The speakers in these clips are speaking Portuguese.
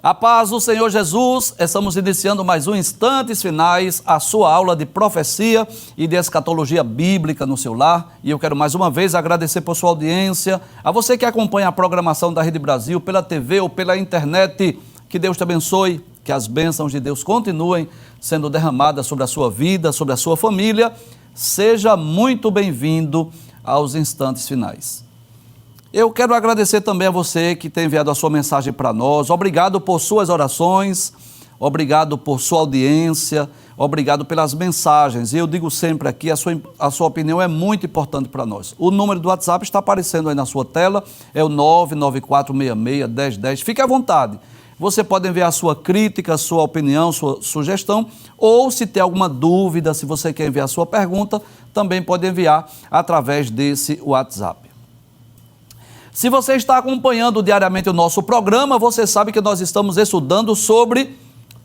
A paz do Senhor Jesus, estamos iniciando mais um Instantes Finais, a sua aula de profecia e de escatologia bíblica no seu lar. E eu quero mais uma vez agradecer por sua audiência, a você que acompanha a programação da Rede Brasil pela TV ou pela internet. Que Deus te abençoe, que as bênçãos de Deus continuem sendo derramadas sobre a sua vida, sobre a sua família. Seja muito bem-vindo aos Instantes Finais. Eu quero agradecer também a você que tem enviado a sua mensagem para nós. Obrigado por suas orações, obrigado por sua audiência, obrigado pelas mensagens. E eu digo sempre aqui, a sua opinião é muito importante para nós. O número do WhatsApp está aparecendo aí na sua tela, é o 994661010. Fique à vontade. Você pode enviar a sua crítica, a sua opinião, sua sugestão, ou se tem alguma dúvida, se você quer enviar a sua pergunta, também pode enviar através desse WhatsApp. Se você está acompanhando diariamente o nosso programa, você sabe que nós estamos estudando sobre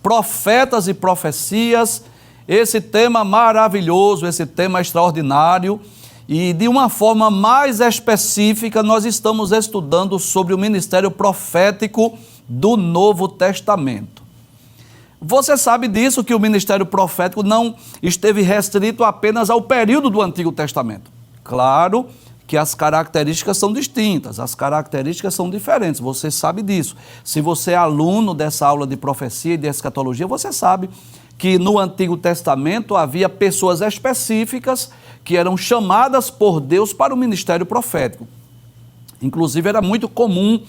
profetas e profecias, esse tema maravilhoso, esse tema extraordinário, e de uma forma mais específica nós estamos estudando sobre o ministério profético do Novo Testamento. Você sabe disso, que o ministério profético não esteve restrito apenas ao período do Antigo Testamento. Claro que as características são distintas, as características são diferentes, você sabe disso. Se você é aluno dessa aula de profecia e de escatologia, você sabe que no Antigo Testamento havia pessoas específicas que eram chamadas por Deus para o ministério profético. Inclusive era muito comum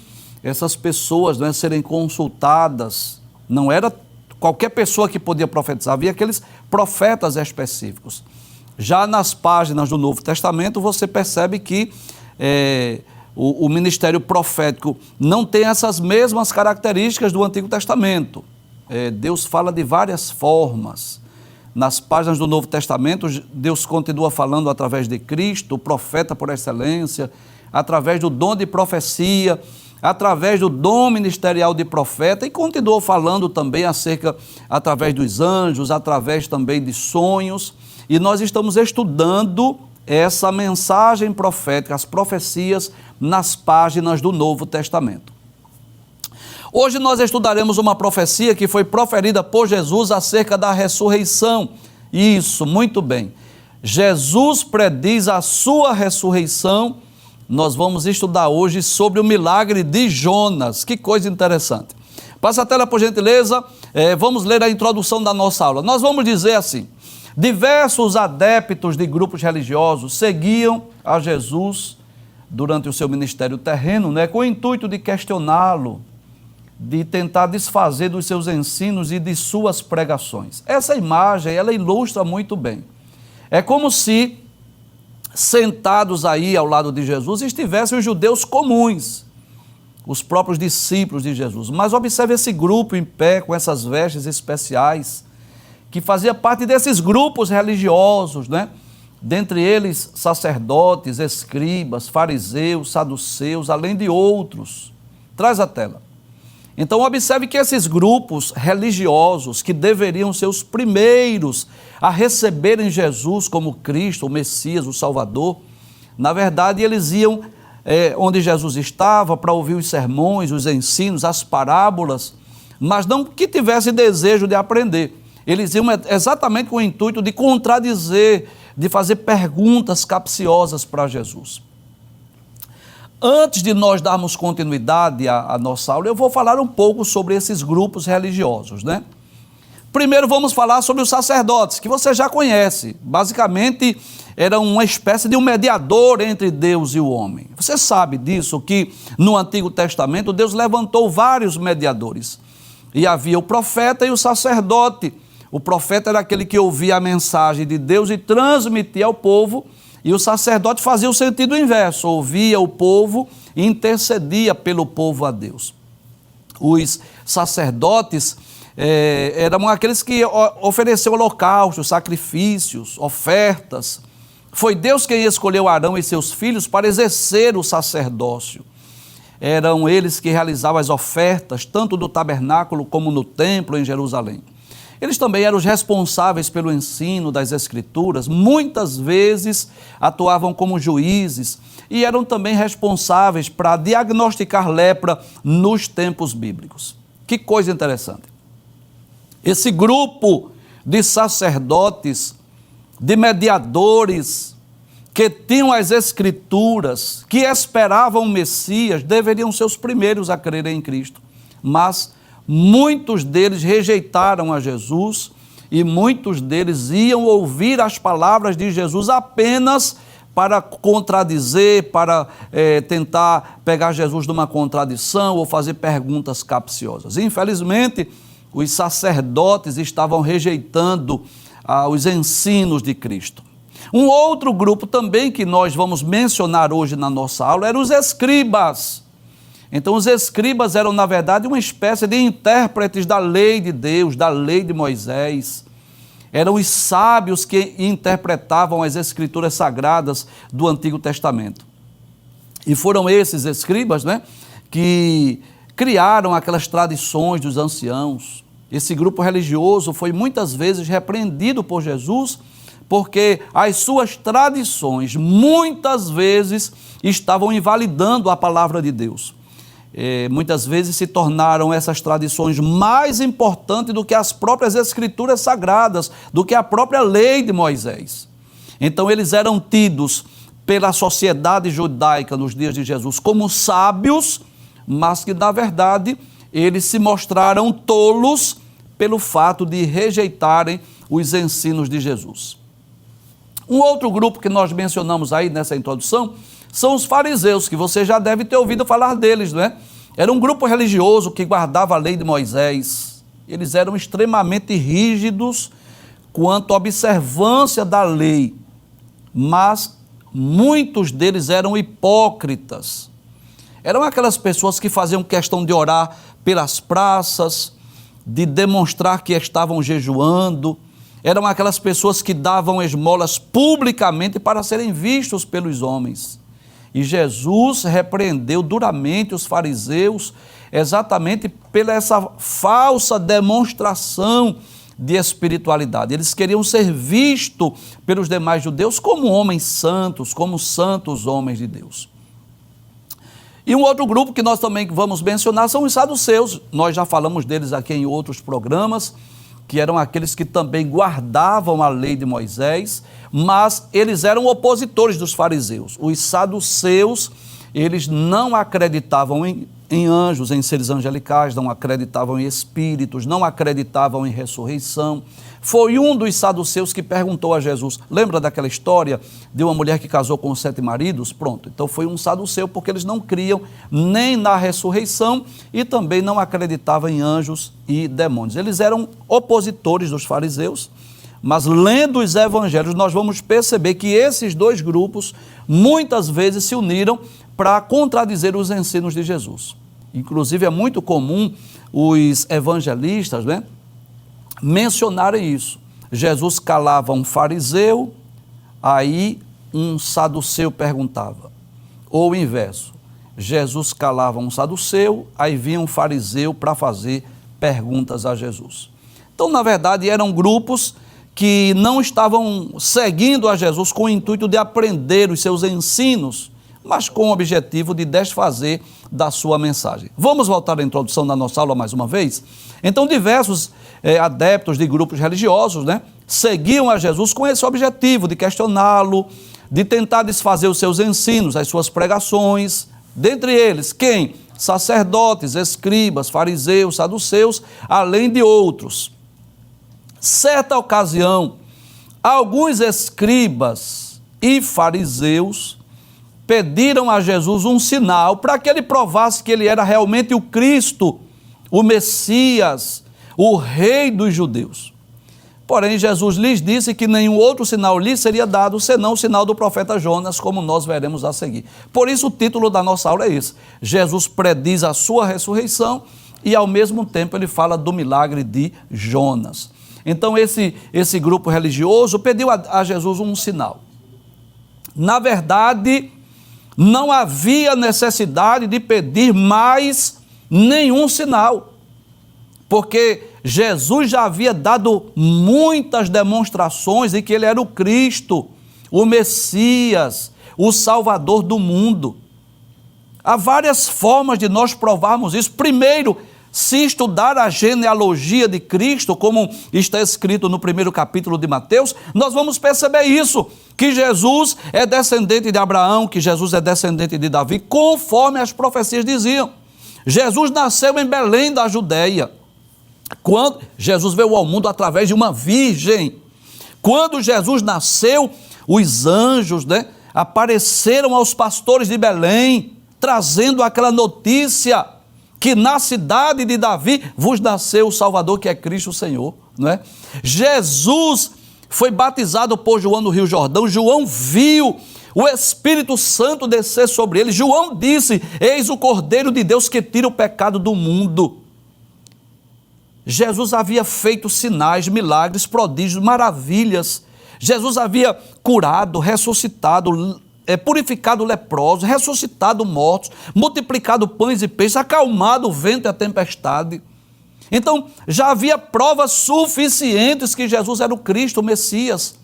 essas pessoas, né, serem consultadas, não era qualquer pessoa que podia profetizar, havia aqueles profetas específicos. Já nas páginas do Novo Testamento, você percebe que o ministério profético não tem essas mesmas características do Antigo Testamento. Deus fala de várias formas. Nas páginas do Novo Testamento, Deus continua falando através de Cristo, o profeta por excelência, através do dom de profecia, através do dom ministerial de profeta, e continuou falando também através dos anjos, através também de sonhos. E nós estamos estudando essa mensagem profética, as profecias nas páginas do Novo Testamento. Hoje nós estudaremos uma profecia que foi proferida por Jesus acerca da ressurreição. Isso, muito bem. Jesus prediz a sua ressurreição. Nós vamos estudar hoje sobre o milagre de Jonas. Que coisa interessante. Passa a tela, por gentileza. Vamos ler a introdução da nossa aula. Nós vamos dizer assim: diversos adeptos de grupos religiosos seguiam a Jesus durante o seu ministério terreno, com o intuito de questioná-lo, de tentar desfazer dos seus ensinos e de suas pregações. Essa imagem, ela ilustra muito bem. É como se, sentados aí ao lado de Jesus, estivessem os judeus comuns, os próprios discípulos de Jesus. Mas observe esse grupo em pé, com essas vestes especiais, que fazia parte desses grupos religiosos, dentre eles sacerdotes, escribas, fariseus, saduceus, além de outros. Traz a tela. Então observe que esses grupos religiosos, que deveriam ser os primeiros a receberem Jesus como Cristo, o Messias, o Salvador, na verdade eles iam onde Jesus estava para ouvir os sermões, os ensinos, as parábolas, mas não que tivesse desejo de aprender. Eles iam exatamente com o intuito de contradizer, de fazer perguntas capciosas para Jesus. Antes de nós darmos continuidade à nossa aula, eu vou falar um pouco sobre esses grupos religiosos, Primeiro vamos falar sobre os sacerdotes, que você já conhece. Basicamente, eram uma espécie de um mediador entre Deus e o homem. Você sabe disso, que no Antigo Testamento Deus levantou vários mediadores. E havia o profeta e o sacerdote. O profeta era aquele que ouvia a mensagem de Deus e transmitia ao povo, e o sacerdote fazia o sentido inverso, ouvia o povo e intercedia pelo povo a Deus. Os sacerdotes eram aqueles que ofereciam holocaustos, sacrifícios, ofertas. Foi Deus quem escolheu Arão e seus filhos para exercer o sacerdócio. Eram eles que realizavam as ofertas, tanto no tabernáculo como no templo em Jerusalém. Eles também eram os responsáveis pelo ensino das Escrituras, muitas vezes atuavam como juízes e eram também responsáveis para diagnosticar lepra nos tempos bíblicos. Que coisa interessante. Esse grupo de sacerdotes, de mediadores, que tinham as Escrituras, que esperavam o Messias, deveriam ser os primeiros a crerem em Cristo. Mas muitos deles rejeitaram a Jesus e muitos deles iam ouvir as palavras de Jesus apenas para contradizer, para tentar pegar Jesus numa contradição ou fazer perguntas capciosas. Infelizmente, os sacerdotes estavam rejeitando os ensinos de Cristo. Um outro grupo também que nós vamos mencionar hoje na nossa aula eram os escribas. Então, os escribas eram, na verdade, uma espécie de intérpretes da lei de Deus, da lei de Moisés. Eram os sábios que interpretavam as escrituras sagradas do Antigo Testamento. E foram esses escribas, que criaram aquelas tradições dos anciãos. Esse grupo religioso foi muitas vezes repreendido por Jesus, porque as suas tradições muitas vezes estavam invalidando a palavra de Deus. Muitas vezes se tornaram essas tradições mais importantes do que as próprias escrituras sagradas, do que a própria lei de Moisés. Então eles eram tidos pela sociedade judaica nos dias de Jesus como sábios, mas que na verdade eles se mostraram tolos pelo fato de rejeitarem os ensinos de Jesus. Um outro grupo que nós mencionamos aí nessa introdução são os fariseus, que você já deve ter ouvido falar deles, Era um grupo religioso que guardava a lei de Moisés. Eles eram extremamente rígidos quanto à observância da lei, mas muitos deles eram hipócritas. Eram aquelas pessoas que faziam questão de orar pelas praças, de demonstrar que estavam jejuando. Eram aquelas pessoas que davam esmolas publicamente para serem vistos pelos homens. E Jesus repreendeu duramente os fariseus exatamente pela essa falsa demonstração de espiritualidade. Eles queriam ser vistos pelos demais judeus como homens santos, como santos homens de Deus. E um outro grupo que nós também vamos mencionar são os saduceus. Nós já falamos deles aqui em outros programas, que eram aqueles que também guardavam a lei de Moisés, mas eles eram opositores dos fariseus. Os saduceus, eles não acreditavam em anjos, em seres angelicais, não acreditavam em espíritos, não acreditavam em ressurreição. Foi um dos saduceus que perguntou a Jesus, lembra daquela história de uma mulher que casou com 7 maridos? Pronto, então foi um saduceu, porque eles não criam nem na ressurreição e também não acreditavam em anjos e demônios. Eles eram opositores dos fariseus, mas lendo os evangelhos nós vamos perceber que esses dois grupos muitas vezes se uniram para contradizer os ensinos de Jesus. Inclusive é muito comum os evangelistas, mencionarem isso. Jesus calava um fariseu, aí um saduceu perguntava. Ou o inverso, Jesus calava um saduceu, aí vinha um fariseu para fazer perguntas a Jesus. Então, na verdade, eram grupos que não estavam seguindo a Jesus com o intuito de aprender os seus ensinos, mas com o objetivo de desfazer da sua mensagem. Vamos voltar à introdução da nossa aula mais uma vez? Então, diversos adeptos de grupos religiosos, seguiam a Jesus com esse objetivo de questioná-lo, de tentar desfazer os seus ensinos, as suas pregações. Dentre eles, quem? Sacerdotes, escribas, fariseus, saduceus, além de outros. Certa ocasião, alguns escribas e fariseus pediram a Jesus um sinal para que ele provasse que ele era realmente o Cristo, o Messias, o Rei dos judeus. Porém, Jesus lhes disse que nenhum outro sinal lhes seria dado, senão o sinal do profeta Jonas, como nós veremos a seguir. Por isso o título da nossa aula é esse. Jesus prediz a sua ressurreição e ao mesmo tempo ele fala do milagre de Jonas. Então esse grupo religioso pediu a Jesus um sinal. Na verdade, não havia necessidade de pedir mais nenhum sinal, porque Jesus já havia dado muitas demonstrações de que ele era o Cristo, o Messias, o Salvador do mundo. Há várias formas de nós provarmos isso. Primeiro, se estudar a genealogia de Cristo, como está escrito no primeiro capítulo de Mateus, nós vamos perceber isso, que Jesus é descendente de Abraão, que Jesus é descendente de Davi, conforme as profecias diziam. Jesus nasceu em Belém da Judéia. Quando Jesus veio ao mundo através de uma virgem. Quando Jesus nasceu, os anjos, apareceram aos pastores de Belém, trazendo aquela notícia que na cidade de Davi vos nasceu o Salvador, que é Cristo o Senhor, não é? Jesus foi batizado por João no Rio Jordão. João viu o Espírito Santo descer sobre ele. João disse: eis o Cordeiro de Deus que tira o pecado do mundo. Jesus havia feito sinais, milagres, prodígios, maravilhas. Jesus havia curado, ressuscitado, purificado leprosos, ressuscitado mortos, multiplicado pães e peixes, acalmado o vento e a tempestade. Então, já havia provas suficientes que Jesus era o Cristo, o Messias.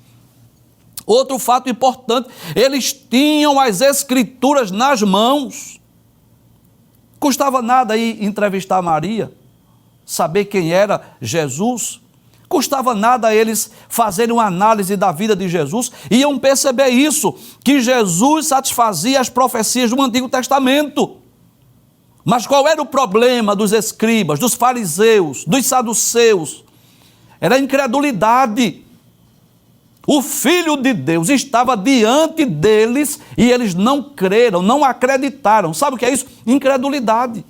Outro fato importante, eles tinham as Escrituras nas mãos. Custava nada ir entrevistar Maria, saber quem era Jesus. Custava nada a eles fazerem uma análise da vida de Jesus, iam perceber isso, que Jesus satisfazia as profecias do Antigo Testamento. Mas qual era o problema dos escribas, dos fariseus, dos saduceus? Era a incredulidade. O Filho de Deus estava diante deles e eles não creram, não acreditaram. Sabe o que é isso? Incredulidade.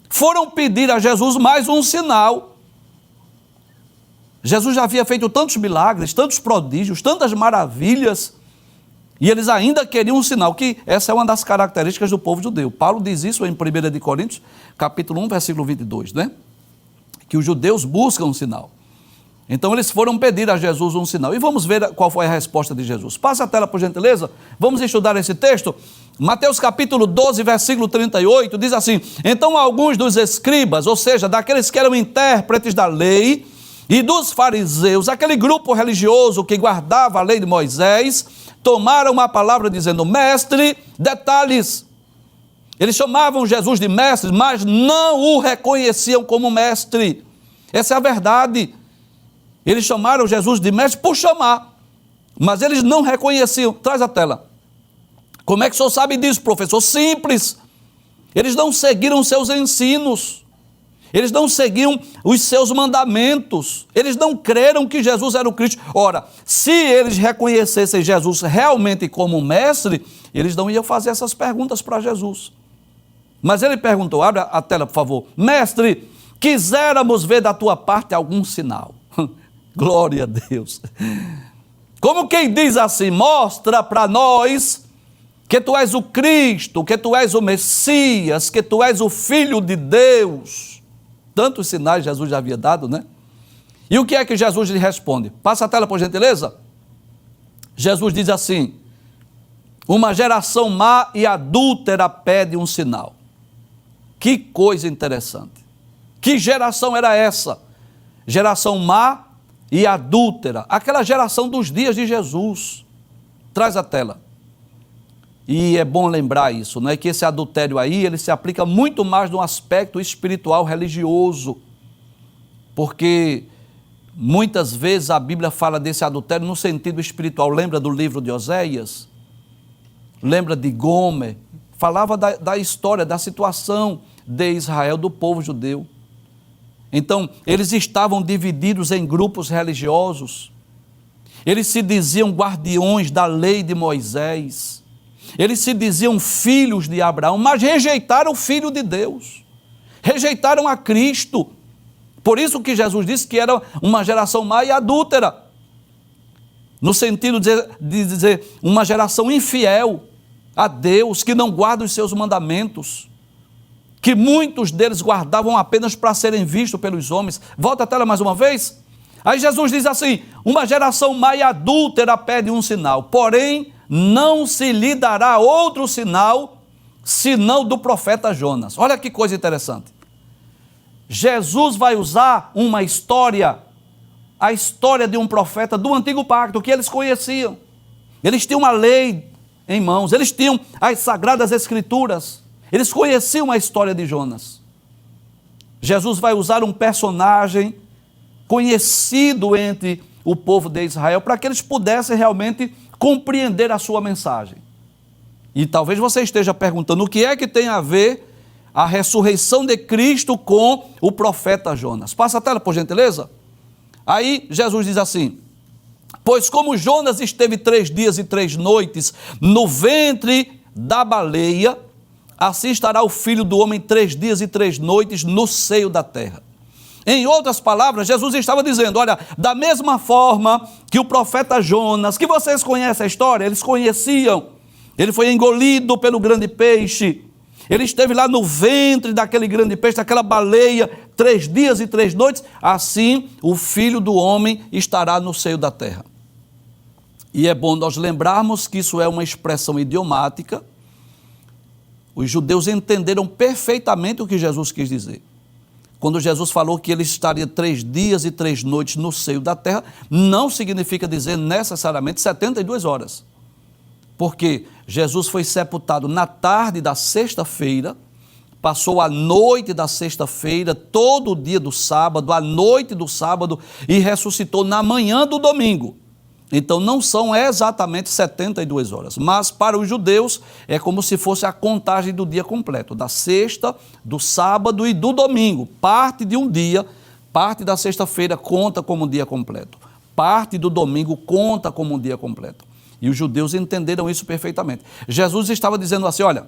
Foram pedir a Jesus mais um sinal. Jesus já havia feito tantos milagres, tantos prodígios, tantas maravilhas, e eles ainda queriam um sinal, que essa é uma das características do povo judeu. Paulo diz isso em 1 de Coríntios, capítulo 1, versículo 22, que os judeus buscam um sinal. Então eles foram pedir a Jesus um sinal. E vamos ver qual foi a resposta de Jesus. Passa a tela, por gentileza. Vamos estudar esse texto. Mateus capítulo 12, versículo 38, diz assim: então alguns dos escribas, ou seja, daqueles que eram intérpretes da lei, e dos fariseus, aquele grupo religioso que guardava a lei de Moisés, tomaram a palavra dizendo: mestre, detalhes. Eles chamavam Jesus de mestre, mas não o reconheciam como mestre. Essa é a verdade. Eles chamaram Jesus de mestre por chamar, mas eles não reconheciam. Traz a tela. Como é que o senhor sabe disso, professor? Simples. Eles não seguiram seus ensinos. Eles não seguiam os seus mandamentos. Eles não creram que Jesus era o Cristo. Ora, se eles reconhecessem Jesus realmente como mestre, eles não iam fazer essas perguntas para Jesus. Mas ele perguntou, abre a tela, por favor: mestre, quiséramos ver da tua parte algum sinal. Glória a Deus. Como quem diz assim: mostra para nós que tu és o Cristo, que tu és o Messias, que tu és o Filho de Deus. Tantos sinais Jesus já havia dado, E o que é que Jesus lhe responde? Passa a tela, por gentileza. Jesus diz assim: uma geração má e adúltera pede um sinal. Que coisa interessante. Que geração era essa? Geração má e adúltera. Aquela geração dos dias de Jesus. Traz a tela. E é bom lembrar isso, que esse adultério aí, ele se aplica muito mais no aspecto espiritual religioso, porque muitas vezes a Bíblia fala desse adultério no sentido espiritual. Lembra do livro de Oséias? Lembra de Gomer? Falava da história, da situação de Israel, do povo judeu. Então, eles estavam divididos em grupos religiosos, eles se diziam guardiões da lei de Moisés, eles se diziam filhos de Abraão, mas rejeitaram o Filho de Deus, rejeitaram a Cristo. Por isso que Jesus disse que era uma geração má e adúltera, no sentido de dizer uma geração infiel a Deus, que não guarda os seus mandamentos, que muitos deles guardavam apenas para serem vistos pelos homens. Volta a tela mais uma vez. Aí Jesus diz assim: uma geração má e adúltera pede um sinal, porém não se lhe dará outro sinal, senão do profeta Jonas. Olha que coisa interessante. Jesus vai usar uma história, a história de um profeta do Antigo Pacto, que eles conheciam. Eles tinham uma lei em mãos, eles tinham as Sagradas Escrituras, eles conheciam a história de Jonas. Jesus vai usar um personagem conhecido entre o povo de Israel para que eles pudessem realmente compreender a sua mensagem. E talvez você esteja perguntando o que é que tem a ver a ressurreição de Cristo com o profeta Jonas. Passa a tela, por gentileza. Aí Jesus diz assim: pois como Jonas esteve 3 dias e 3 noites no ventre da baleia, assim estará o Filho do Homem 3 dias e 3 noites no seio da terra. Em outras palavras, Jesus estava dizendo, olha, da mesma forma que o profeta Jonas, que vocês conhecem a história, eles conheciam, ele foi engolido pelo grande peixe, ele esteve lá no ventre daquele grande peixe, daquela baleia, 3 dias e 3 noites, assim o Filho do Homem estará no seio da terra. E é bom nós lembrarmos que isso é uma expressão idiomática. Os judeus entenderam perfeitamente o que Jesus quis dizer. Quando Jesus falou que ele estaria 3 dias e 3 noites no seio da terra, não significa dizer necessariamente 72 horas. Porque Jesus foi sepultado na tarde da sexta-feira, passou a noite da sexta-feira, todo o dia do sábado, a noite do sábado, e ressuscitou na manhã do domingo. Então não são exatamente 72 horas, mas para os judeus é como se fosse a contagem do dia completo, da sexta, do sábado e do domingo. Parte de um dia, parte da sexta-feira conta como um dia completo, parte do domingo conta como um dia completo. E os judeus entenderam isso perfeitamente. Jesus estava dizendo assim, olha,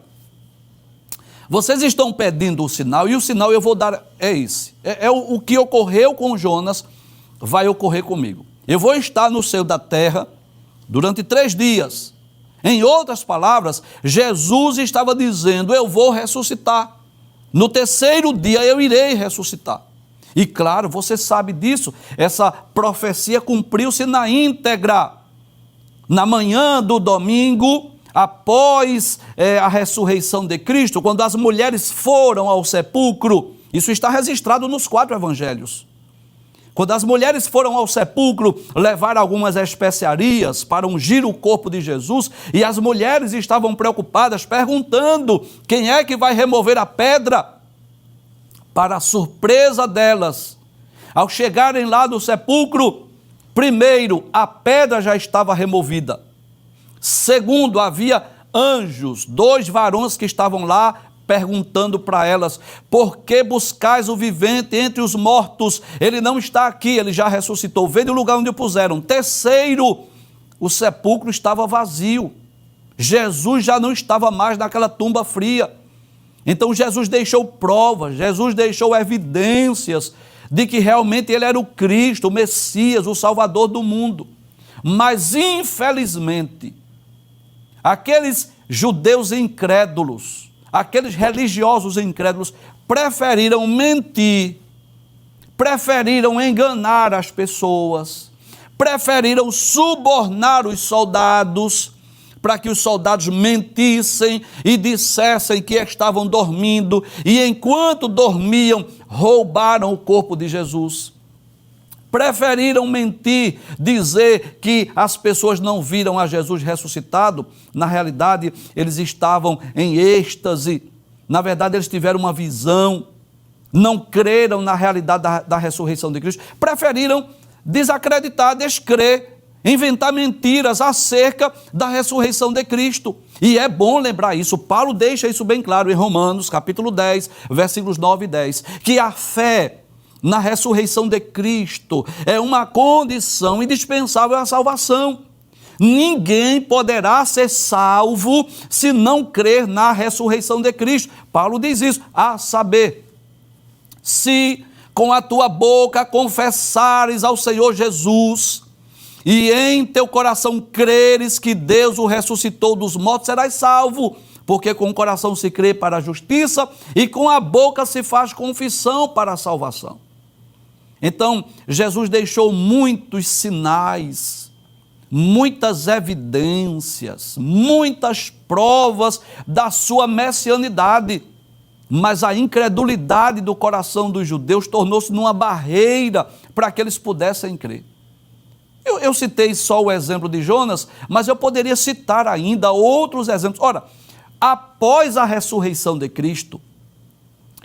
vocês estão pedindo o sinal e o sinal eu vou dar é esse. O que ocorreu com Jonas vai ocorrer comigo. Eu vou estar no seio da terra durante 3 dias. Em outras palavras, Jesus estava dizendo, eu vou ressuscitar. No 3º dia eu irei ressuscitar. E claro, você sabe disso, essa profecia cumpriu-se na íntegra. Na manhã do domingo, após a ressurreição de Cristo, quando as mulheres foram ao sepulcro, isso está registrado nos 4 evangelhos. Quando as mulheres foram ao sepulcro levar algumas especiarias para ungir o corpo de Jesus, e as mulheres estavam preocupadas, perguntando quem é que vai remover a pedra. Para a surpresa delas, ao chegarem lá no sepulcro, primeiro, a pedra já estava removida. Segundo, havia anjos, 2 varões que estavam lá, perguntando para elas, por que buscais o vivente entre os mortos? Ele não está aqui, ele já ressuscitou, veio do lugar onde o puseram. Terceiro, o sepulcro estava vazio, Jesus já não estava mais naquela tumba fria. Então Jesus deixou provas, Jesus deixou evidências de que realmente ele era o Cristo, o Messias, o Salvador do mundo. Mas infelizmente, aqueles judeus incrédulos, aqueles religiosos incrédulos preferiram mentir, preferiram enganar as pessoas, preferiram subornar os soldados, para que os soldados mentissem e dissessem que estavam dormindo, e enquanto dormiam, roubaram o corpo de Jesus. Preferiram mentir, dizer que as pessoas não viram a Jesus ressuscitado. Na realidade, eles estavam em êxtase. Na verdade, eles tiveram uma visão, não creram na realidade da ressurreição de Cristo. Preferiram desacreditar, descrer, inventar mentiras acerca da ressurreição de Cristo. E é bom lembrar isso. Paulo deixa isso bem claro em Romanos, capítulo 10, versículos 9 e 10, que a fé na ressurreição de Cristo é uma condição indispensável à salvação. Ninguém poderá ser salvo se não crer na ressurreição de Cristo. Paulo diz isso, a saber, se com a tua boca confessares ao Senhor Jesus e em teu coração creres que Deus o ressuscitou dos mortos, serás salvo. Porque com o coração se crê para a justiça e com a boca se faz confissão para a salvação. Então, Jesus deixou muitos sinais, muitas evidências, muitas provas da sua messianidade, mas a incredulidade do coração dos judeus tornou-se numa barreira para que eles pudessem crer. Eu citei só o exemplo de Jonas, mas eu poderia citar ainda outros exemplos. Ora, após a ressurreição de Cristo,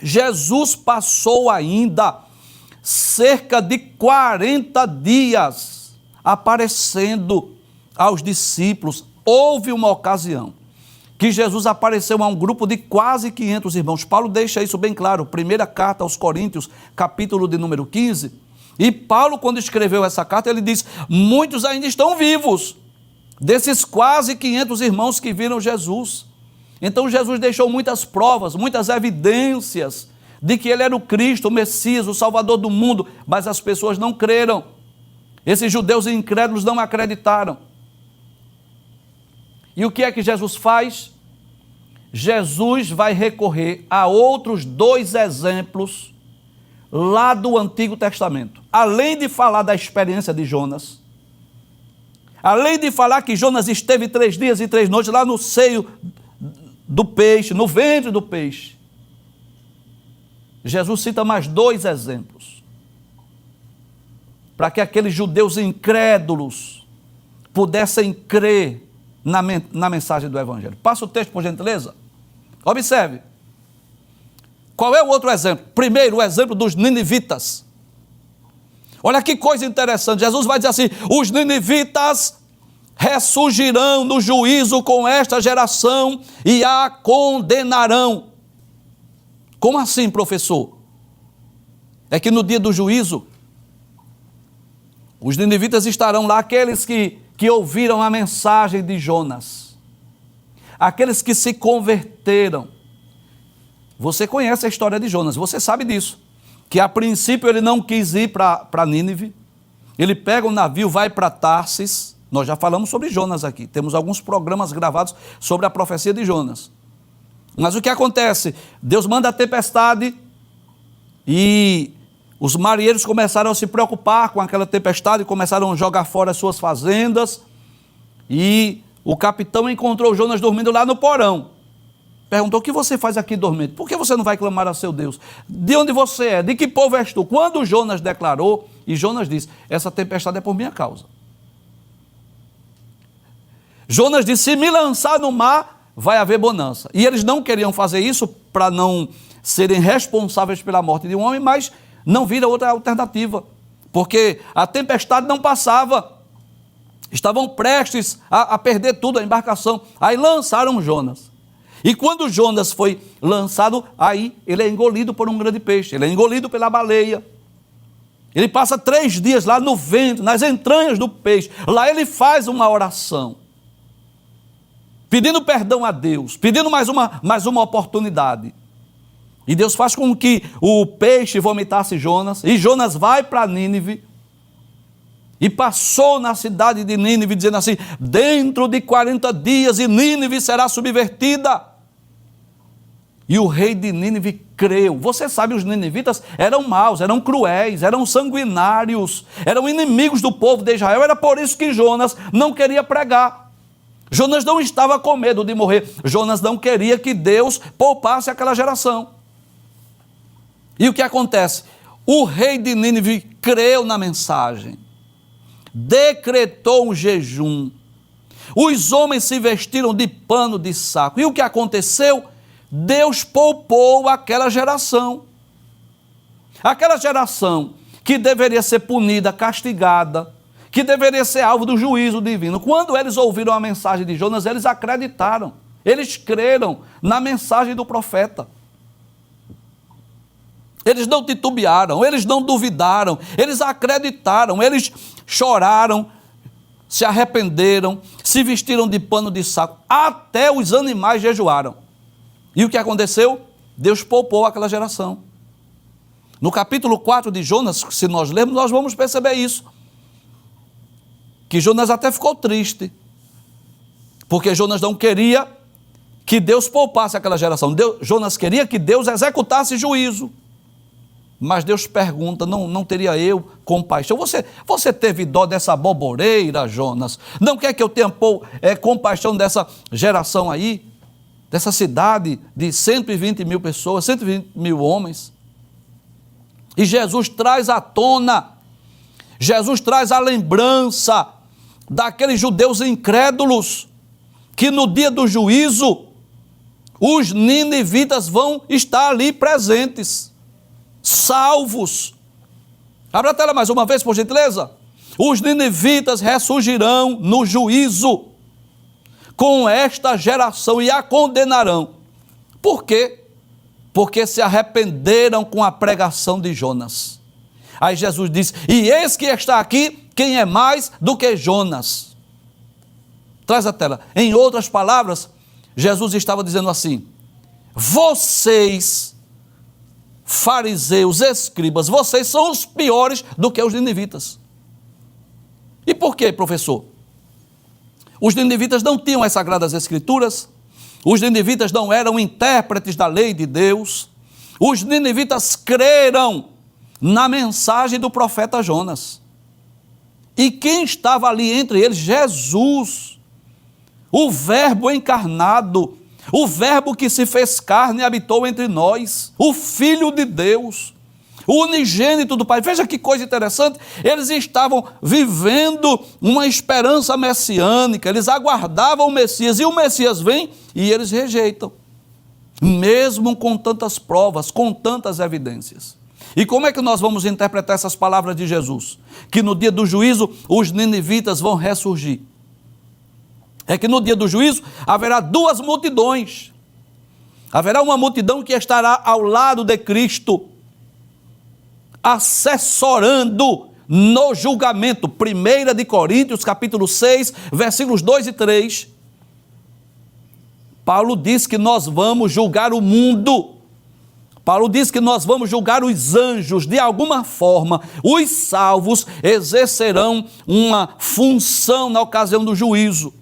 Jesus passou ainda cerca de 40 dias aparecendo aos discípulos. Houve uma ocasião que Jesus apareceu a um grupo de quase 500 irmãos. Paulo deixa isso bem claro, primeira carta aos Coríntios, capítulo de número 15. E Paulo, quando escreveu essa carta, ele diz: muitos ainda estão vivos, desses quase 500 irmãos que viram Jesus. Então Jesus deixou muitas provas, muitas evidências de que ele era o Cristo, o Messias, o Salvador do mundo, mas as pessoas não creram. Esses judeus incrédulos não acreditaram. E o que é que Jesus faz? Jesus vai recorrer a outros 2 exemplos lá do Antigo Testamento. Além de falar da experiência de Jonas, além de falar que Jonas esteve 3 dias e 3 noites lá no seio do peixe, no ventre do peixe, Jesus cita mais 2 exemplos, para que aqueles judeus incrédulos pudessem crer na mensagem do Evangelho. Passa o texto, por gentileza. Observe. Qual é o outro exemplo? Primeiro, o exemplo dos ninivitas. Olha que coisa interessante. Jesus vai dizer assim: os ninivitas ressurgirão no juízo com esta geração e a condenarão. Como assim, professor? É que no dia do juízo, os ninivitas estarão lá, aqueles que ouviram a mensagem de Jonas, aqueles que se converteram. Você conhece a história de Jonas, você sabe disso, que a princípio ele não quis ir para Nínive, ele pega um navio, vai para Tarsis. Nós já falamos sobre Jonas aqui, temos alguns programas gravados sobre a profecia de Jonas. Mas o que acontece? Deus manda a tempestade e os marinheiros começaram a se preocupar com aquela tempestade, começaram a jogar fora as suas fazendas, e o capitão encontrou Jonas dormindo lá no porão. Perguntou: o que você faz aqui dormindo? Por que você não vai clamar a seu Deus? De onde você é? De que povo és tu? Quando Jonas declarou, e Jonas disse: essa tempestade é por minha causa. Jonas disse: se me lançar no mar, vai haver bonança. E eles não queriam fazer isso para não serem responsáveis pela morte de um homem, mas não viram outra alternativa, porque a tempestade não passava, estavam prestes a perder tudo, a embarcação. Aí lançaram Jonas, e quando Jonas foi lançado, aí ele é engolido por um grande peixe, ele é engolido pela baleia, ele passa 3 dias lá no ventre, nas entranhas do peixe. Lá ele faz uma oração, pedindo perdão a Deus, pedindo mais uma oportunidade. E Deus faz com que o peixe vomitasse Jonas, e Jonas vai para Nínive, e passou na cidade de Nínive, dizendo assim: dentro de 40 dias e Nínive será subvertida. E o rei de Nínive creu. Você sabe, os ninivitas eram maus, eram cruéis, eram sanguinários, eram inimigos do povo de Israel. Era por isso que Jonas não queria pregar. Jonas não estava com medo de morrer. Jonas não queria que Deus poupasse aquela geração. E o que acontece? O rei de Nínive creu na mensagem, decretou um jejum, os homens se vestiram de pano de saco. E o que aconteceu? Deus poupou aquela geração. Aquela geração que deveria ser punida, castigada, que deveria ser alvo do juízo divino. Quando eles ouviram a mensagem de Jonas, eles acreditaram, eles creram na mensagem do profeta. Eles não titubearam, eles não duvidaram, eles acreditaram, eles choraram, se arrependeram, se vestiram de pano de saco, até os animais jejuaram. E o que aconteceu? Deus poupou aquela geração. No capítulo 4 de Jonas, se nós lermos, nós vamos perceber isso. Que Jonas até ficou triste, porque Jonas não queria que Deus poupasse aquela geração. Jonas queria que Deus executasse juízo. Mas Deus pergunta: não teria eu compaixão? Você teve dó dessa boboreira, Jonas? Não quer que eu tenha compaixão dessa geração aí? Dessa cidade de 120 mil pessoas, 120 mil homens? E Jesus traz à tona, Jesus traz a lembrança daqueles judeus incrédulos que no dia do juízo Os ninivitas vão estar ali presentes, salvos. Abra a tela mais uma vez, por gentileza. Os ninivitas ressurgirão no juízo com esta geração e a condenarão. Por quê? Porque se arrependeram com a pregação de Jonas. Aí Jesus diz, e eis que está aqui quem é mais do que Jonas. Traz a tela. Em outras palavras, Jesus estava dizendo assim, vocês, fariseus, escribas, vocês são os piores do que os ninivitas. E por quê, professor? Os ninivitas não tinham as sagradas escrituras, os ninivitas não eram intérpretes da lei de Deus, os ninivitas creram na mensagem do profeta Jonas. E quem estava ali entre eles? Jesus, o Verbo encarnado, o Verbo que se fez carne e habitou entre nós, o Filho de Deus, o unigênito do Pai. Veja que coisa interessante, eles estavam vivendo uma esperança messiânica, eles aguardavam o Messias, e o Messias vem e eles rejeitam, mesmo com tantas provas, com tantas evidências. E como é que nós vamos interpretar essas palavras de Jesus? Que no dia do juízo os ninivitas vão ressurgir. É que no dia do juízo haverá duas multidões. Haverá uma multidão que estará ao lado de Cristo, assessorando no julgamento. 1 de Coríntios, capítulo 6, versículos 2 e 3. Paulo diz que nós vamos julgar o mundo. Paulo diz que nós vamos julgar os anjos. De alguma forma, os salvos exercerão uma função na ocasião do juízo.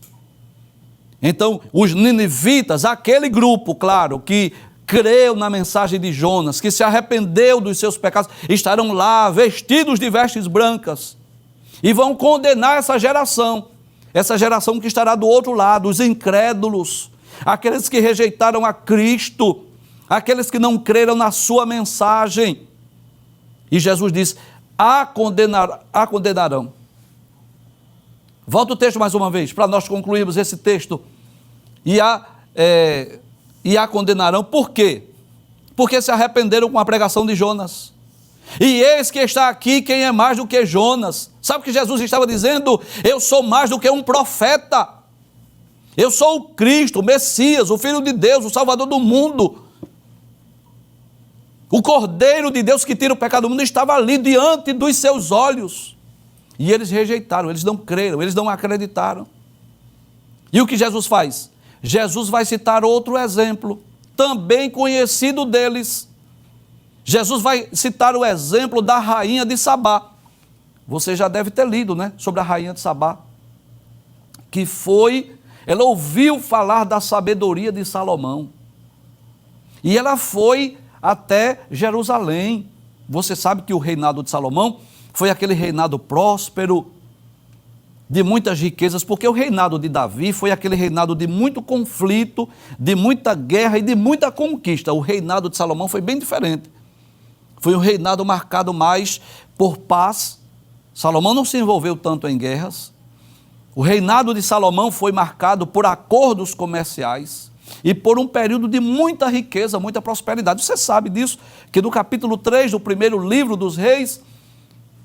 Então, os ninivitas, aquele grupo, claro, que creu na mensagem de Jonas, que se arrependeu dos seus pecados, estarão lá vestidos de vestes brancas e vão condenar essa geração que estará do outro lado, os incrédulos, aqueles que rejeitaram a Cristo, aqueles que não creram na sua mensagem. E Jesus diz, a condenarão. Volta o texto mais uma vez, para nós concluirmos esse texto. E a condenarão, por quê? Porque se arrependeram com a pregação de Jonas. E eis que está aqui quem é mais do que Jonas. Sabe o que Jesus estava dizendo? Eu sou mais do que um profeta. Eu sou o Cristo, o Messias, o Filho de Deus, o Salvador do mundo. O Cordeiro de Deus que tira o pecado do mundo estava ali diante dos seus olhos. E eles rejeitaram, eles não creram, eles não acreditaram. E o que Jesus faz? Jesus vai citar outro exemplo, também conhecido deles. Jesus vai citar o exemplo da rainha de Sabá. Você já deve ter lido, né, sobre a rainha de Sabá. Ela ouviu falar da sabedoria de Salomão. E ela foi até Jerusalém. Você sabe que o reinado de Salomão foi aquele reinado próspero, de muitas riquezas, porque o reinado de Davi foi aquele reinado de muito conflito, de muita guerra e de muita conquista. O reinado de Salomão foi bem diferente. Foi um reinado marcado mais por paz. Salomão não se envolveu tanto em guerras. O reinado de Salomão foi marcado por acordos comerciais e por um período de muita riqueza, muita prosperidade. Você sabe disso, que no capítulo 3 do primeiro livro dos Reis,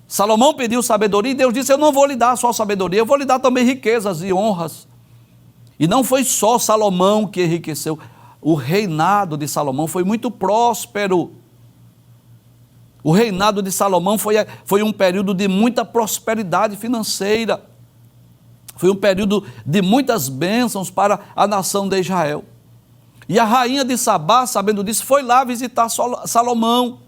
Salomão pediu sabedoria e Deus disse, eu não vou lhe dar só sabedoria, eu vou lhe dar também riquezas e honras. E não foi só Salomão que enriqueceu, o reinado de Salomão foi muito próspero. O reinado de Salomão foi um período de muita prosperidade financeira, foi um período de muitas bênçãos para a nação de Israel. E a rainha de Sabá, sabendo disso, foi lá visitar Salomão,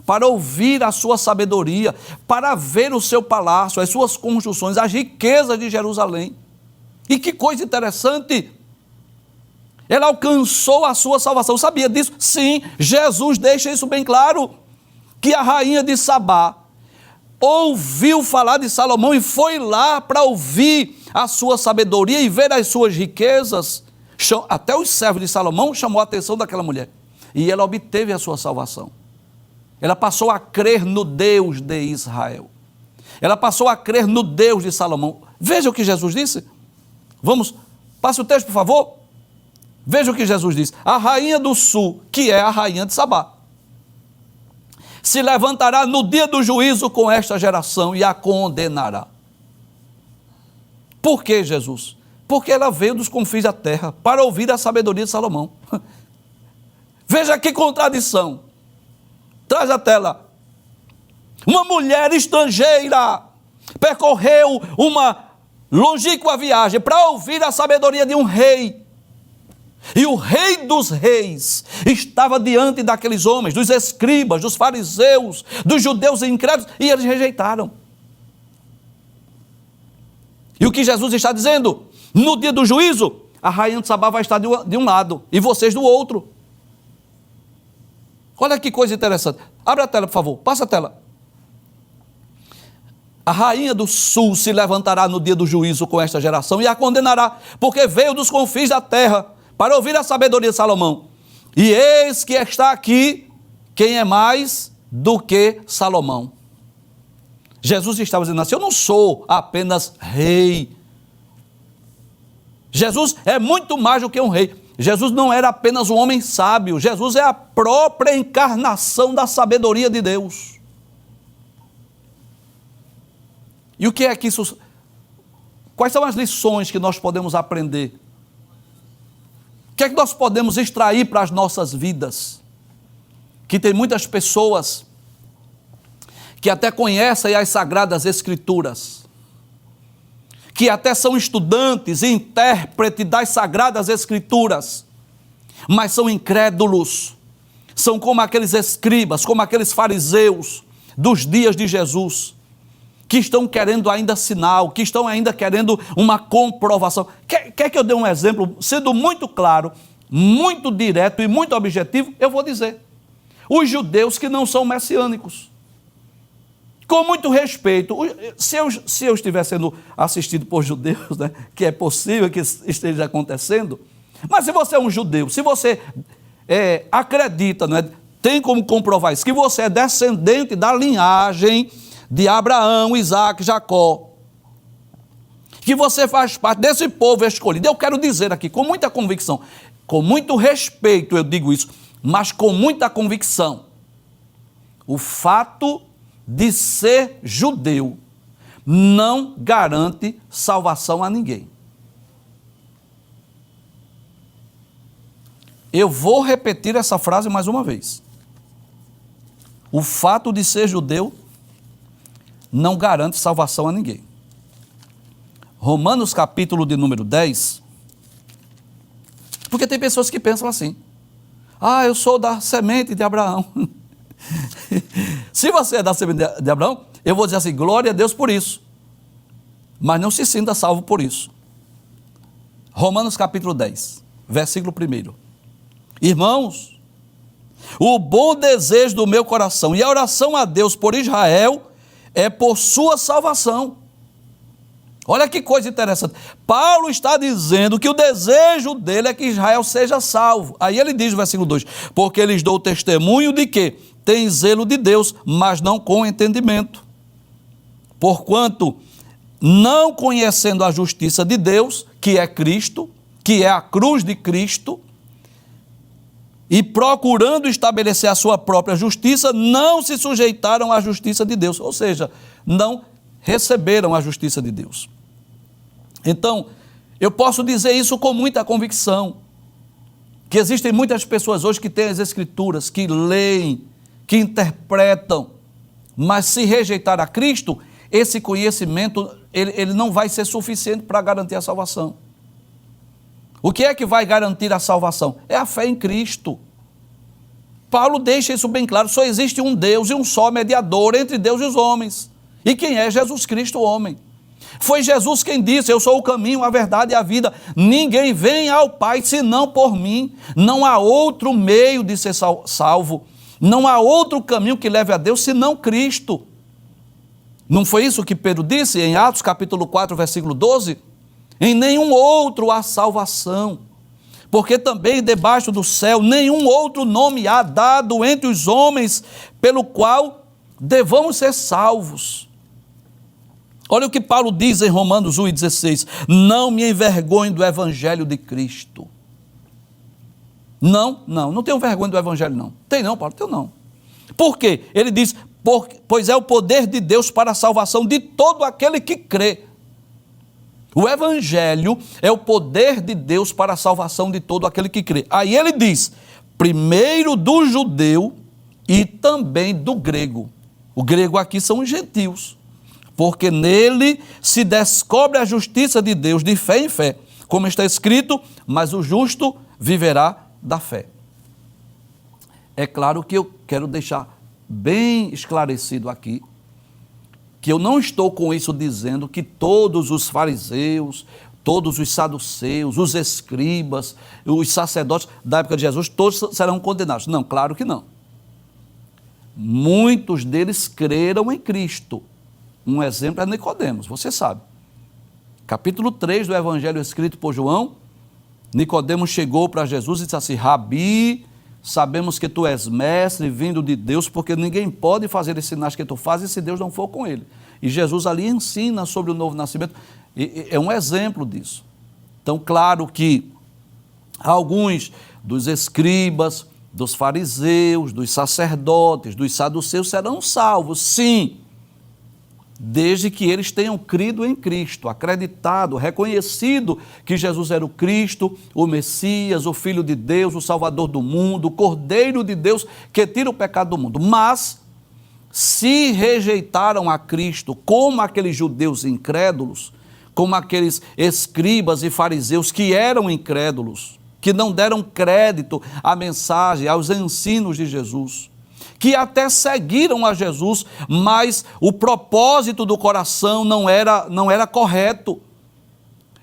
para ouvir a sua sabedoria, para ver o seu palácio, as suas construções, as riquezas de Jerusalém. E que coisa interessante, ela alcançou a sua salvação. Sabia disso? Sim, Jesus deixa isso bem claro, que a rainha de Sabá ouviu falar de Salomão e foi lá para ouvir a sua sabedoria e ver as suas riquezas. Até os servos de Salomão chamou a atenção daquela mulher. E ela obteve a sua salvação. Ela passou a crer no Deus de Israel. Ela passou a crer no Deus de Salomão. Veja o que Jesus disse. Vamos, passe o texto, por favor. Veja o que Jesus diz: a rainha do sul, que é a rainha de Sabá, se levantará no dia do juízo com esta geração e a condenará. Por que, Jesus? Porque ela veio dos confins da terra para ouvir a sabedoria de Salomão. Veja que contradição. Traz a tela. Uma mulher estrangeira percorreu uma longínqua viagem para ouvir a sabedoria de um rei. E o rei dos reis estava diante daqueles homens, dos escribas, dos fariseus, dos judeus incrédulos, e eles rejeitaram. E o que Jesus está dizendo? No dia do juízo, a rainha de Sabá vai estar de um lado e vocês do outro. Olha que coisa interessante. Abre a tela, por favor. Passa a tela. A rainha do sul se levantará no dia do juízo com esta geração e a condenará, porque veio dos confins da terra para ouvir a sabedoria de Salomão. E eis que está aqui quem é mais do que Salomão. Jesus estava dizendo assim: eu não sou apenas rei. Jesus é muito mais do que um rei. Jesus não era apenas um homem sábio. Jesus é a própria encarnação da sabedoria de Deus. E o que é que isso... Quais são as lições que nós podemos aprender? O que é que nós podemos extrair para as nossas vidas? Que tem muitas pessoas que até conhecem as Sagradas Escrituras, que até são estudantes e intérpretes das Sagradas Escrituras, mas são incrédulos, são como aqueles escribas, como aqueles fariseus dos dias de Jesus, que estão querendo ainda sinal, que estão ainda querendo uma comprovação. Quer que eu dê um exemplo, sendo muito claro, muito direto e muito objetivo? Eu vou dizer: os judeus que não são messiânicos. Com muito respeito, se eu estiver sendo assistido por judeus, né, que é possível que esteja acontecendo, mas se você é um judeu, se você acredita, né, tem como comprovar isso, que você é descendente da linhagem de Abraão, Isaac, Jacó, que você faz parte desse povo escolhido, eu quero dizer aqui com muita convicção, com muito respeito eu digo isso, mas com muita convicção, o fato de ser judeu não garante salvação a ninguém. Eu vou repetir essa frase mais uma vez. O fato de ser judeu não garante salvação a ninguém. Romanos capítulo de número 10, porque tem pessoas que pensam assim: ah, eu sou da semente de Abraão. Se você é da semente de Abraão, eu vou dizer assim: glória a Deus por isso, mas não se sinta salvo por isso. Romanos capítulo 10, versículo 1. Irmãos, o bom desejo do meu coração e a oração a Deus por Israel é por sua salvação. Olha que coisa interessante. Paulo está dizendo que o desejo dele é que Israel seja salvo. Aí ele diz no versículo 2: porque lhes dou testemunho de que tem zelo de Deus, mas não com entendimento. Porquanto, não conhecendo a justiça de Deus, que é Cristo, que é a cruz de Cristo, e procurando estabelecer a sua própria justiça, não se sujeitaram à justiça de Deus. Ou seja, não receberam a justiça de Deus. Então, eu posso dizer isso com muita convicção, que existem muitas pessoas hoje que têm as Escrituras, que leem, que interpretam, mas se rejeitar a Cristo, esse conhecimento ele não vai ser suficiente para garantir a salvação. O que é que vai garantir a salvação? É a fé em Cristo. Paulo deixa isso bem claro: só existe um Deus e um só mediador entre Deus e os homens. E quem é? Jesus Cristo, o homem. Foi Jesus quem disse: eu sou o caminho, a verdade e a vida. Ninguém vem ao Pai senão por mim. Não há outro meio de ser salvo. Não há outro caminho que leve a Deus senão Cristo. Não foi isso que Pedro disse em Atos capítulo 4, versículo 12? Em nenhum outro há salvação, porque também debaixo do céu nenhum outro nome há dado entre os homens pelo qual devamos ser salvos. Olha o que Paulo diz em Romanos 1,16: não me envergonhe do evangelho de Cristo. Não tenho vergonha do evangelho, não. Tem não, Paulo? Tenho não. Por quê? Ele diz, pois é o poder de Deus para a salvação de todo aquele que crê. O evangelho é o poder de Deus para a salvação de todo aquele que crê. Aí ele diz, primeiro do judeu e também do grego. O grego aqui são os gentios, porque nele se descobre a justiça de Deus de fé em fé, como está escrito, mas o justo viverá da fé. É claro que eu quero deixar bem esclarecido aqui, que eu não estou com isso dizendo que todos os fariseus, todos os saduceus, os escribas, os sacerdotes da época de Jesus, todos serão condenados. Não, claro que não. Muitos deles creram em Cristo. Um exemplo é Nicodemos, você sabe. Capítulo 3 do Evangelho escrito por João, Nicodemos chegou para Jesus e disse assim, Rabi, sabemos que tu és mestre vindo de Deus, porque ninguém pode fazer esses sinais que tu fazes se Deus não for com ele. E Jesus ali ensina sobre o novo nascimento, é um exemplo disso. Então, claro que alguns dos escribas, dos fariseus, dos sacerdotes, dos saduceus serão salvos, sim, desde que eles tenham crido em Cristo, acreditado, reconhecido que Jesus era o Cristo, o Messias, o Filho de Deus, o Salvador do mundo, o Cordeiro de Deus que tira o pecado do mundo. Mas, se rejeitaram a Cristo, como aqueles judeus incrédulos, como aqueles escribas e fariseus que eram incrédulos, que não deram crédito à mensagem, aos ensinos de Jesus, que até seguiram a Jesus, mas o propósito do coração não era correto.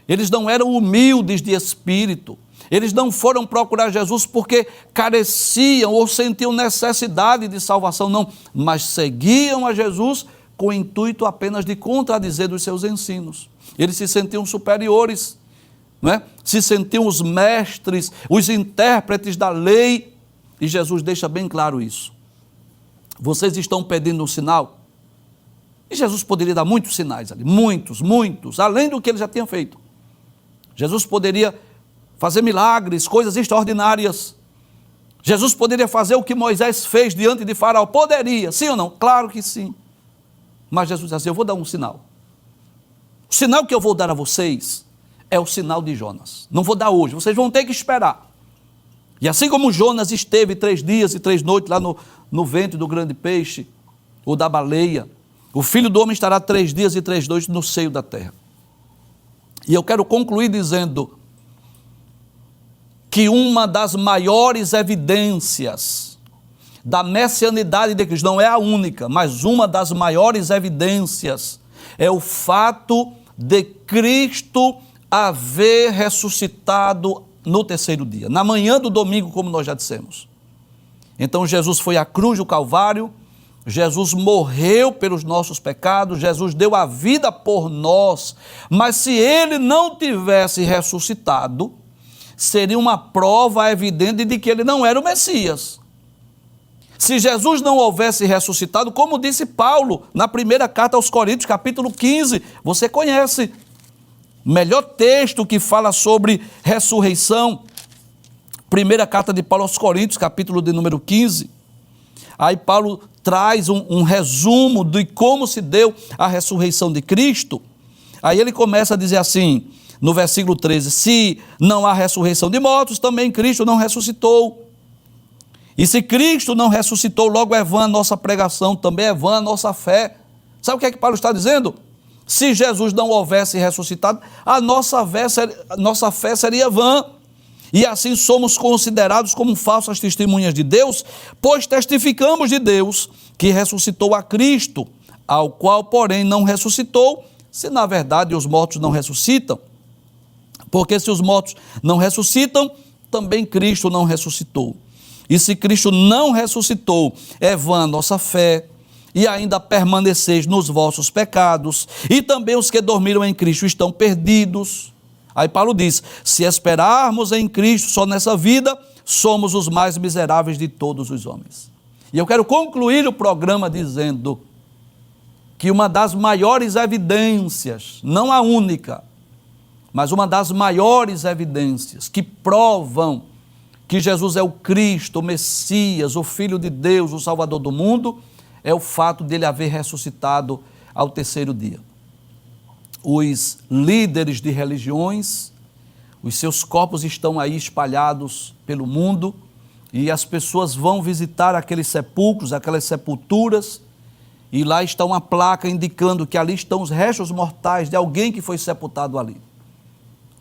Eles não eram humildes de espírito. Eles não foram procurar Jesus porque careciam ou sentiam necessidade de salvação, não, mas seguiam a Jesus com o intuito apenas de contradizer os seus ensinos. Eles se sentiam superiores, não é? Se sentiam os mestres, os intérpretes da lei, e Jesus deixa bem claro isso. Vocês estão pedindo um sinal? E Jesus poderia dar muitos sinais ali, muitos, além do que ele já tinha feito. Jesus poderia fazer milagres, coisas extraordinárias. Jesus poderia fazer o que Moisés fez diante de Faraó. Poderia, sim ou não? Claro que sim. Mas Jesus disse assim, eu vou dar um sinal. O sinal que eu vou dar a vocês é o sinal de Jonas. Não vou dar hoje, vocês vão ter que esperar. E assim como Jonas esteve 3 dias e 3 noites lá no ventre do grande peixe, ou da baleia, o Filho do Homem estará 3 dias e 3 noites no seio da terra. E eu quero concluir dizendo que uma das maiores evidências da messianidade de Cristo, não é a única, mas uma das maiores evidências, é o fato de Cristo haver ressuscitado no 3º dia, na manhã do domingo, como nós já dissemos. Então Jesus foi à cruz do Calvário, Jesus morreu pelos nossos pecados, Jesus deu a vida por nós, mas se ele não tivesse ressuscitado, seria uma prova evidente de que ele não era o Messias. Se Jesus não houvesse ressuscitado, como disse Paulo na primeira carta aos Coríntios, capítulo 15, você conhece, o melhor texto que fala sobre ressurreição, primeira carta de Paulo aos Coríntios, capítulo de número 15, aí Paulo traz um resumo de como se deu a ressurreição de Cristo. Aí ele começa a dizer assim, no versículo 13, se não há ressurreição de mortos, também Cristo não ressuscitou. E se Cristo não ressuscitou, logo é vã a nossa pregação, também é vã a nossa fé. Sabe o que é que Paulo está dizendo? Se Jesus não houvesse ressuscitado, a nossa fé seria vã. E assim somos considerados como falsas testemunhas de Deus, pois testificamos de Deus que ressuscitou a Cristo, ao qual, porém, não ressuscitou, se na verdade os mortos não ressuscitam. Porque se os mortos não ressuscitam, também Cristo não ressuscitou. E se Cristo não ressuscitou, é vã a nossa fé, e ainda permaneceis nos vossos pecados, e também os que dormiram em Cristo estão perdidos. Aí Paulo diz, se esperarmos em Cristo só nessa vida, somos os mais miseráveis de todos os homens. E eu quero concluir o programa dizendo que uma das maiores evidências, não a única, mas uma das maiores evidências que provam que que Jesus é o Cristo, o Messias, o Filho de Deus, o Salvador do mundo, é o fato dele haver ressuscitado ao terceiro dia. Os líderes de religiões, os seus corpos estão aí espalhados pelo mundo e as pessoas vão visitar aqueles sepulcros, aquelas sepulturas, e lá está uma placa indicando que ali estão os restos mortais de alguém que foi sepultado ali.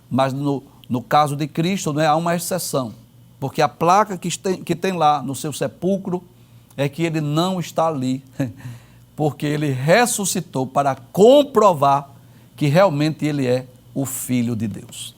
Mas no caso de Cristo, não é, há uma exceção, porque a placa que tem lá no seu sepulcro é que ele não está ali, porque ele ressuscitou para comprovar que realmente ele é o Filho de Deus.